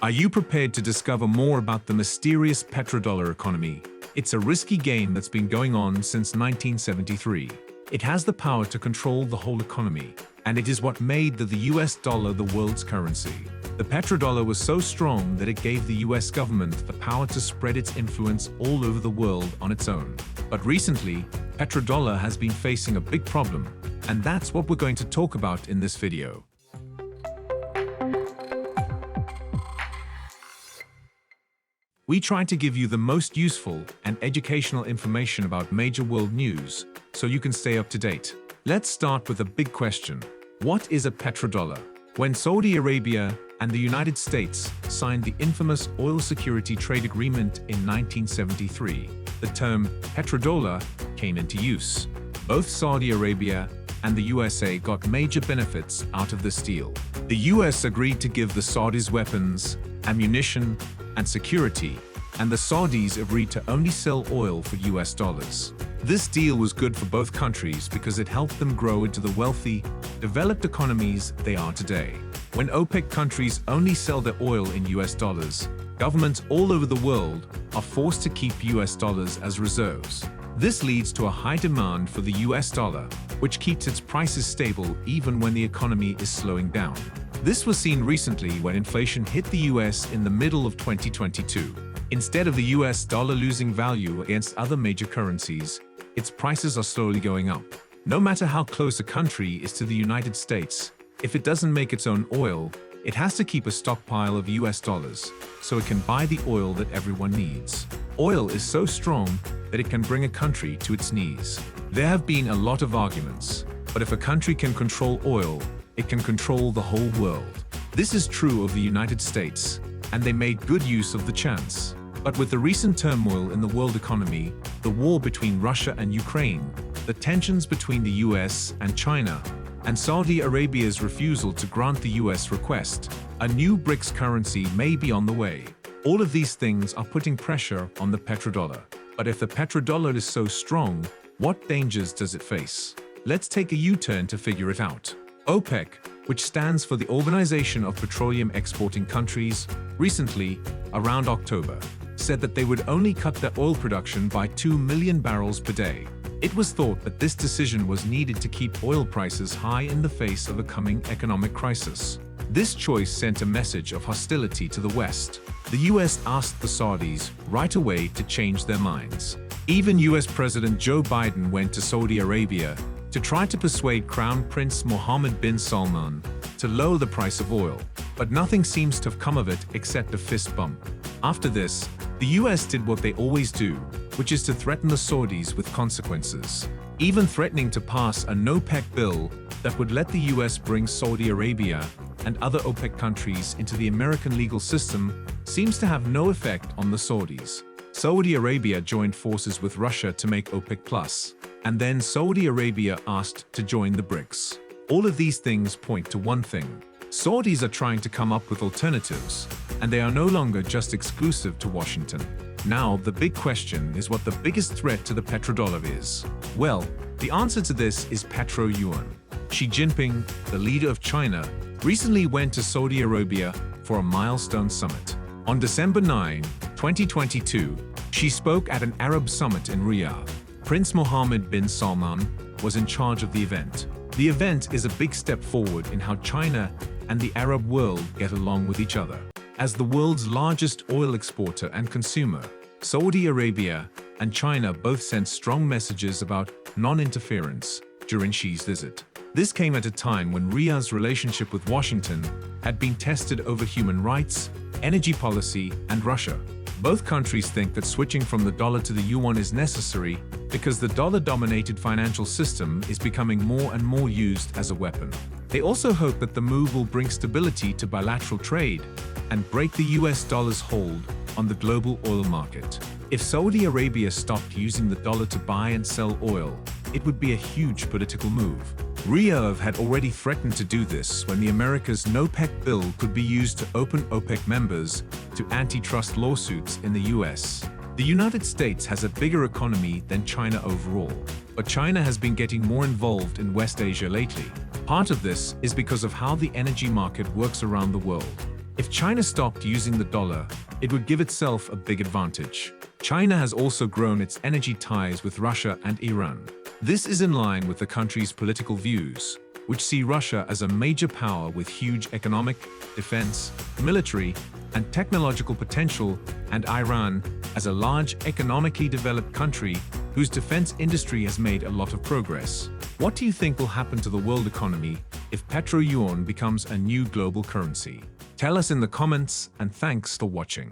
Are you prepared to discover more about the mysterious petrodollar economy? It's a risky game that's been going on since 1973. It has the power to control the whole economy, and it is what made the US dollar the world's currency. The petrodollar was so strong that it gave the US government the power to spread its influence all over the world on its own. But recently, petrodollar has been facing a big problem, and that's what we're going to talk about in this video. We try to give you the most useful and educational information about major world news, so you can stay up to date. Let's start with a big question. What is a petrodollar? When Saudi Arabia and the United States signed the infamous Oil Security Trade Agreement in 1973, the term petrodollar came into use. Both Saudi Arabia and the USA got major benefits out of this deal. The US agreed to give the Saudis weapons, ammunition, and security, and the Saudis agreed to only sell oil for US dollars. This deal was good for both countries because it helped them grow into the wealthy, developed economies they are today. When OPEC countries only sell their oil in US dollars, governments all over the world are forced to keep US dollars as reserves. This leads to a high demand for the US dollar, which keeps its prices stable even when the economy is slowing down. This was seen recently when inflation hit the US in the middle of 2022. Instead of the US dollar losing value against other major currencies, its prices are slowly going up. No matter how close a country is to the United States, if it doesn't make its own oil, it has to keep a stockpile of US dollars, so it can buy the oil that everyone needs. Oil is so strong that it can bring a country to its knees. There have been a lot of arguments, but if a country can control oil, it can control the whole world. This is true of the United States, and they made good use of the chance. But with the recent turmoil in the world economy, the war between Russia and Ukraine, the tensions between the US and China, and Saudi Arabia's refusal to grant the US request, a new BRICS currency may be on the way. All of these things are putting pressure on the petrodollar. But if the petrodollar is so strong, what dangers does it face? Let's take a U-turn to figure it out. OPEC, which stands for the Organization of Petroleum Exporting Countries, recently, around October, said that they would only cut their oil production by 2 million barrels per day. It was thought that this decision was needed to keep oil prices high in the face of a coming economic crisis. This choice sent a message of hostility to the West. The US asked the Saudis right away to change their minds. Even US President Joe Biden went to Saudi Arabia to try to persuade Crown Prince Mohammed bin Salman to lower the price of oil. But nothing seems to have come of it except a fist bump. After this, the US did what they always do, which is to threaten the Saudis with consequences, even threatening to pass a no-OPEC bill that would let the US bring Saudi Arabia and other OPEC countries into the American legal system seems to have no effect on the Saudis. Saudi Arabia joined forces with Russia to make OPEC+, and then Saudi Arabia asked to join the BRICS. All of these things point to one thing. Saudis are trying to come up with alternatives, and they are no longer just exclusive to Washington. Now, the big question is what the biggest threat to the petrodollar is. Well, the answer to this is petro-yuan. Xi Jinping, the leader of China, recently went to Saudi Arabia for a milestone summit. On December 9, 2022, Xi spoke at an Arab summit in Riyadh. Prince Mohammed bin Salman was in charge of the event. The event is a big step forward in how China and the Arab world get along with each other. As the world's largest oil exporter and consumer, Saudi Arabia and China both sent strong messages about non-interference during Xi's visit. This came at a time when Riyadh's relationship with Washington had been tested over human rights, energy policy, and Russia. Both countries think that switching from the dollar to the yuan is necessary because the dollar-dominated financial system is becoming more and more used as a weapon. They also hope that the move will bring stability to bilateral trade and break the US dollar's hold on the global oil market. If Saudi Arabia stopped using the dollar to buy and sell oil, it would be a huge political move. Riyadh had already threatened to do this when the America's no-OPEC bill could be used to open OPEC members to antitrust lawsuits in the US. The United States has a bigger economy than China overall, but China has been getting more involved in West Asia lately. Part of this is because of how the energy market works around the world. If China stopped using the dollar, it would give itself a big advantage. China has also grown its energy ties with Russia and Iran. This is in line with the country's political views, which see Russia as a major power with huge economic, defense, military, and technological potential, and Iran as a large economically developed country whose defense industry has made a lot of progress. What do you think will happen to the world economy if Petro-yuan becomes a new global currency? Tell us in the comments, and thanks for watching.